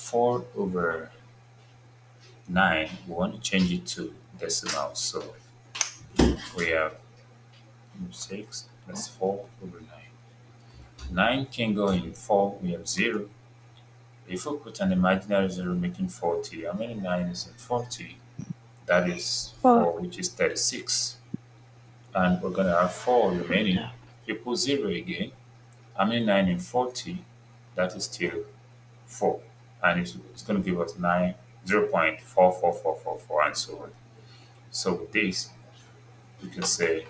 4 over 9, we want to change it to decimal. So we have 6, that's 4 over 9. 9 can go in 4, we have 0. If we put an imaginary 0 making 40, how many 9 is in 40? That is Four. 4, which is 36. And we're going to have 4 remaining. If you put 0 again, how many 9 in 40? That is still 4. And it's going to give us 9, 0.44444, and so on. So with this, we can say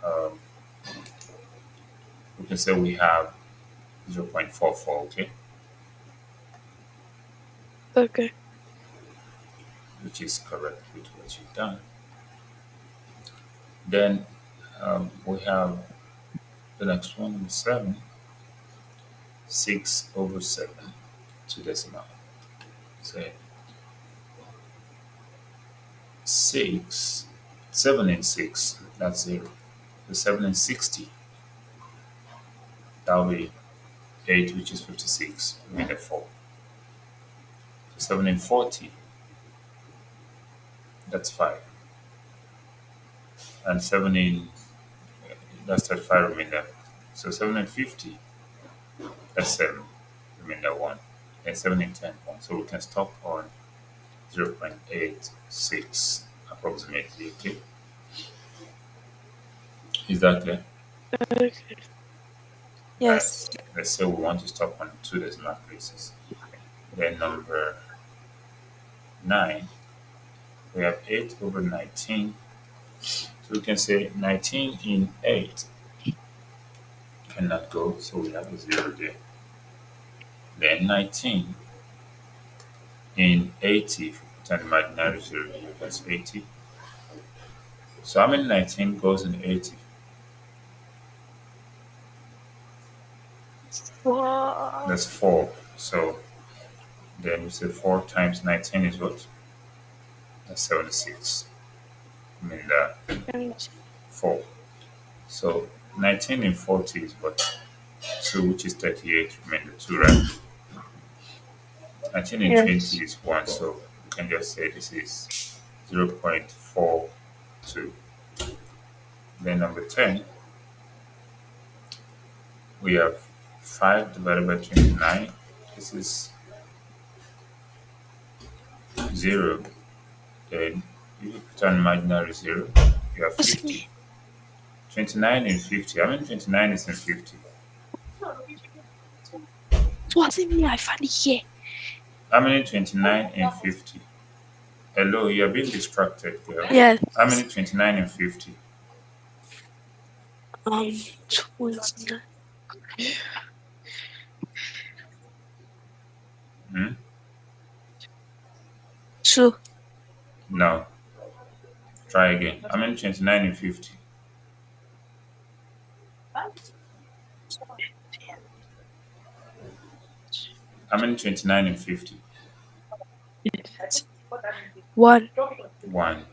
um, we have 0.44, okay, Okay. which is correct with what you've done. Then we have the next one, number 7, 6 over 7 to decimal. So 6, 7 and 6, that's 0. The 7 and 60, that'll be 8, which is 56, we need a 4. So 7 and 40, that's 5. And 7 in, that's 35, remainder. So 7 and 50, that's 7, remainder 1. And 7 and 10, 1. So we can stop on 0.86 approximately, okay? Is that clear? Okay. Yes. Let's say we want to stop on 2 decimal places. Then number 9, we have 8 over 19. So we can say 19 in 8 cannot go, so we have a 0 there. Then 19 in 80, if we put an imaginary 0 here, that's 80. So how many 19 goes in 80? Four. That's 4. So then we say 4 times 19 is what? That's 76. I mean that And 4. So 19 in 40 is what? 2, which is 38, remainder 2, right? 19 in 20 yes. is 1, so we can just say this is 0.42. Then number 10, we have 5 divided by 29. This is 0. Then if you put an imaginary 0, you have What's 50. 29 in 50. How many 29 is in 50? me? I find it here. How many 29 in 50? Hello, you're being distracted, girl. Yes. How many 29 in 50? 29. Hmm? Two. No. Try again. How many 29 in 50? How many 29 in 50? One. 1.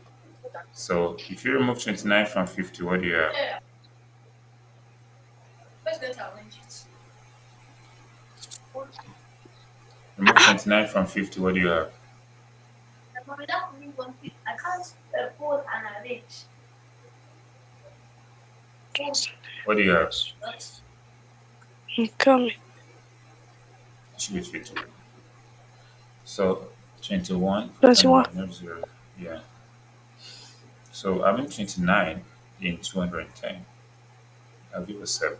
So if you remove 29 from 50, what do you have? Remove 29 from 50, what do you have? What do you have? I'm coming. It should be 51. So 21, put an 21. imaginary 0. Yeah. So I'm in 29 in 210. I'll give a 7.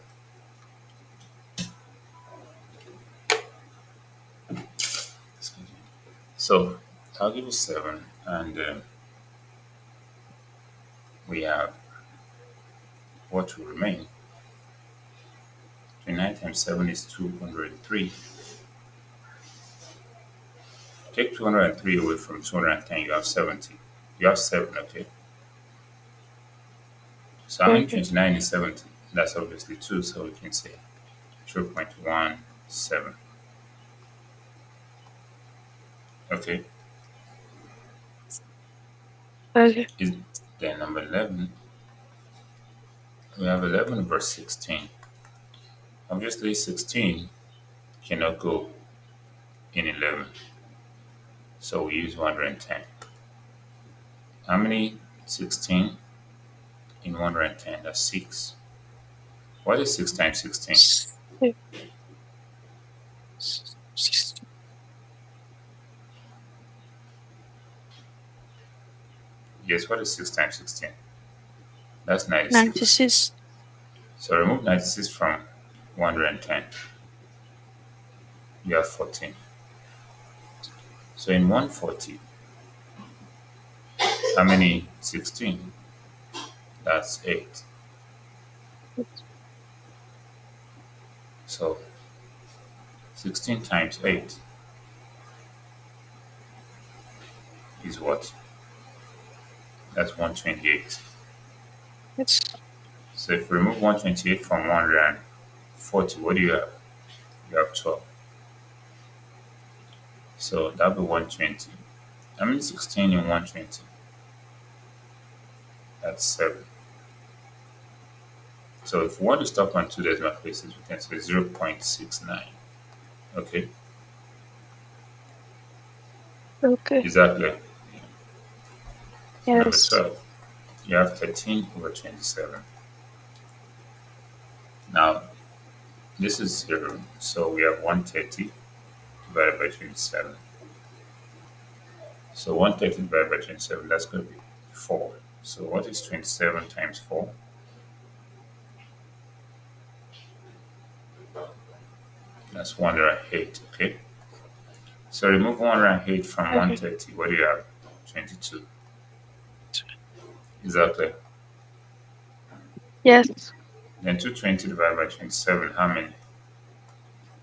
Excuse me. So I'll give a 7, and we have what will remain. 29 times 7 is 203. Take 203 away from 210, you have 70. You have 7, okay? So how many Okay. 29 is 70? That's obviously 2, so we can say 0.17. Okay? Okay. Is then number 11, we have 11 verse 16. Obviously, 16 cannot go. in 11. So we use 110. How many 16 in 110? That's 6. What is 6 times 16? Yes, what is 6 times 16? That's 96. 96. So remove 96 from 110. You have 14. So in 140, how many 16? That's 8. So 16 times 8 is what? That's 128. It's So if we remove 128 from 140, what do you have? You have 12. So that'll be 120. How many 16 in 120? That's 7. So if we want to stop on two decimal places, we can say 0.69. Okay, okay. exactly. Number Yes. 12, you have 13 over 27. Now, this is 0, so we have 130 divided by 27. So 130 divided by 27, that's going to be 4. So what is 27 times 4? That's 108, okay? So remove 108 from Okay. 130, what do you have? 22. Exactly. Yes. Then 220 divided by 27, how many?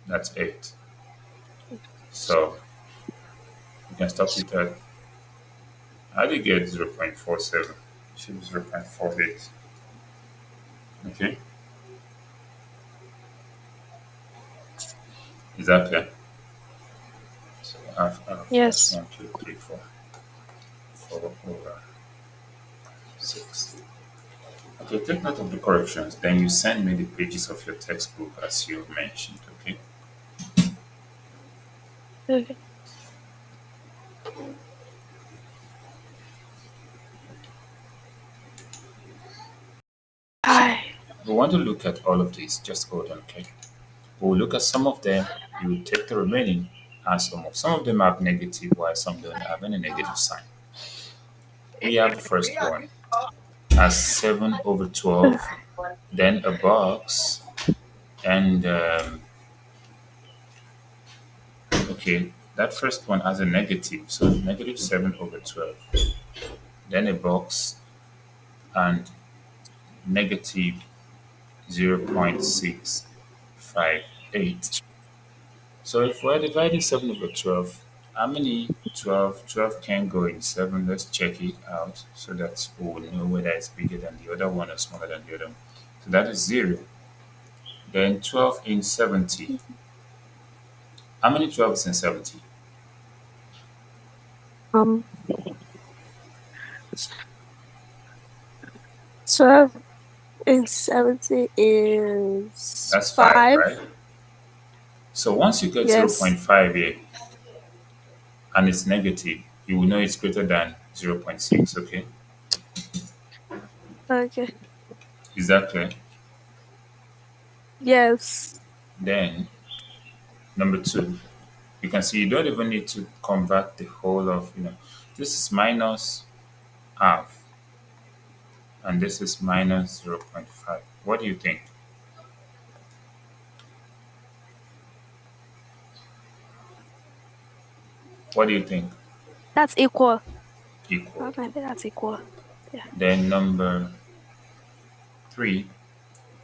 That's 8. So you can stop it at, how do you get 0.47? It should be 0.48. Okay, exactly. So half that's Yes. 1, 2, 3, 4, 4 over 6. Okay, take note of the corrections. Then you send me the pages of your textbook as you mentioned. Okay. Okay. So I. we want to look at all of these. Just hold on, okay? We'll look at some of them. You will take the remaining and some of them have negative, while some don't have any negative sign. We have the first one as 7 over 12, then a box, and okay, that first one has a negative, so negative 7 over 12, then a box, and negative 0.658. So if we're dividing 7 over 12, how many 12? 12 can go in 7. Let's check it out so that we will know whether it's bigger than the other one or smaller than the other one. So that is 0. Then 12 in 70. How many 12s in 70? Um. 12 and 70 is That's 5, 5. right? So once you get zero Yes. point 0.5 here and it's negative, you will know it's greater than zero point 0.6, okay? Okay. Exactly. Yes. Then, number 2, you can see you don't even need to convert the whole of, this is minus half and this is minus zero point 0.5. What do you think? What do you think? That's equal. Equal. Okay, that's equal. Yeah. Then number 3,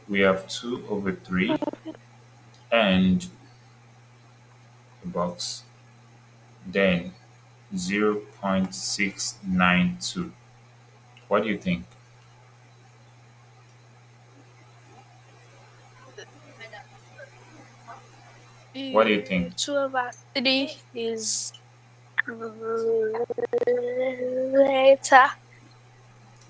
we have 2 over 3 and a box. Then 0.692. What do you think? What do you think? 2 over 3 is later.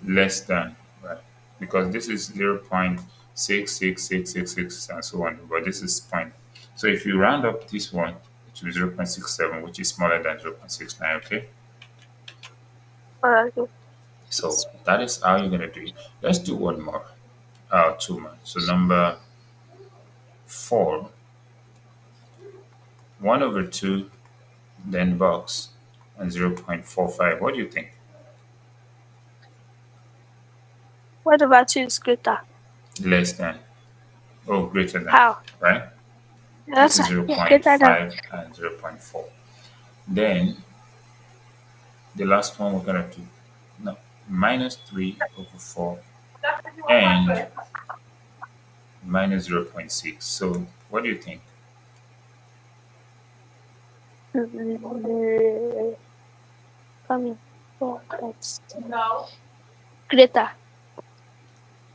Less than, right? Because this is 0.66666 and so on, but this is point. So if you round up this one, to 0.67, which is smaller than 0.69, okay? Okay. So that is how you're going to do it. Let's do one more, two more. So number 4, 1 over 2, then box, and 0.45. What do you think? What about 2 is greater? Less than, oh, greater than, How? right? This That's is right. zero Yeah, point greater than. 0.5 and 0.4. Then the last one we're going to do, no, minus 3 over 4 and minus 0.6. So what do you think? Coming. Oh, that's greater.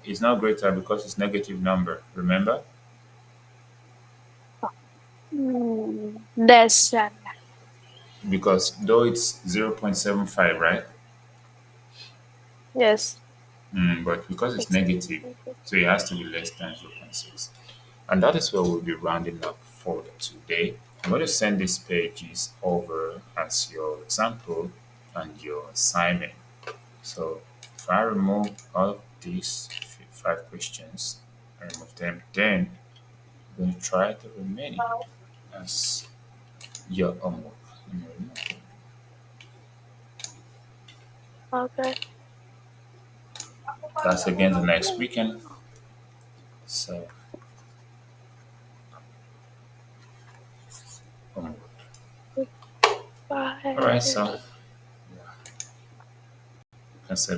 It's not greater because it's negative number, remember? Less than. Because though it's 0.75, right? Yes. But because it's It's negative, so it has to be less than 0.6. And that is where we'll be rounding up for today. I'm going to send these pages over as your example and your assignment. So if I remove all of these 5 questions, I remove them, then I'm going to try the remaining as your homework. okay. That's again the next weekend. So homework. All right, Bye. so you can say